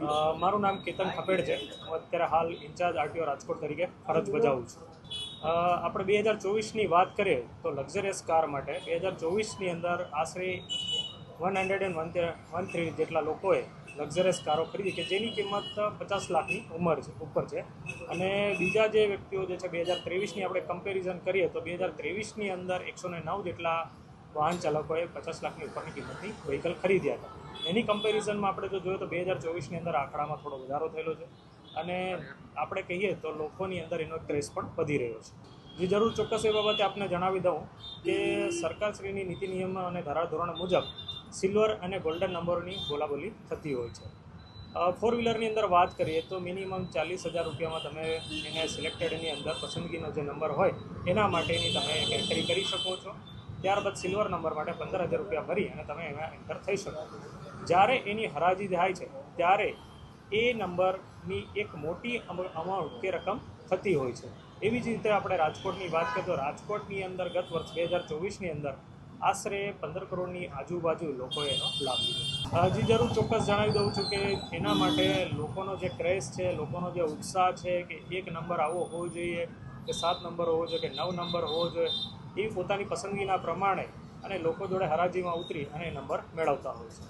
મારું નામ કેતન ખપેડ છે. હું અત્યારે હાલ ઇન્ચાર્જ આરટીઓ રાજકોટ તરીકે ફરજ બજાવું છું. આપણે 2024ની વાત કરીએ તો લક્ઝરિયસ કાર માટે 2024ની અંદર આશરે 113 જેટલા લોકોએ લક્ઝરિયસ કારો ખરીદી કે જેની કિંમત 50 લાખની ઉપર છે. અને બીજા જે વ્યક્તિઓ જે છે 2023ની આપણે કમ્પેરિઝન કરીએ તો 2023ની અંદર 109 જેટલા વાહન ચાલકોએ 50 લાખની ઉપરની કિંમતની વ્હીકલ ખરીદ્યા હતા. એની કમ્પેરિઝનમાં આપણે જો જોઈએ તો 2024ની અંદર આંકડામાં થોડો વધારો થયેલો છે અને આપણે કહીએ તો લોકોની અંદર એનો ક્રેઝ પણ વધી રહ્યો છે. જે જરૂર ચોક્કસ એ બાબતે આપને જણાવી દઉં કે સરકારશ્રીની નીતિ નિયમ અને ધારાધોરણ મુજબ સિલ્વર અને ગોલ્ડન નંબરોની બોલાબોલી થતી હોય છે. ફોર વ્હીલરની અંદર વાત કરીએ તો મિનિમમ 40,000 રૂપિયામાં તમે એને સિલેક્ટેડની અંદર પસંદગીનો જે નંબર હોય એના માટેની તમે એન્ટ્રી કરી શકો છો. ત્યારબાદ સિલ્વર નંબર માટે 15,000 રૂપિયા ભરી અને તમે એમાં એન્ટર થઈ શકો. જ્યારે એની હરાજી થાય છે ત્યારે એ નંબરની એક મોટી અમાઉન્ટ કે રકમ થતી હોય છે. એવી જ રીતે આપણે રાજકોટની વાત કરીએ તો રાજકોટની અંદર ગત વર્ષ 2024ની અંદર આશરે 15 કરોડની આજુબાજુ લોકોએ એનો લાભ લીધો. હજી જરૂર ચોક્કસ જણાવી દઉં છું કે એના માટે લોકોનો જે ક્રેઝ છે, લોકોનો જે ઉત્સાહ છે કે એક નંબર આવો હોવો જોઈએ કે 7 નંબર હોવો જોઈએ કે 9 નંબર હોવો જોઈએ, એ પોતાની પસંદગીના પ્રમાણે અને લોકો જોડે હરાજીમાં ઉતરી અને નંબર મેળવતા હોય છે.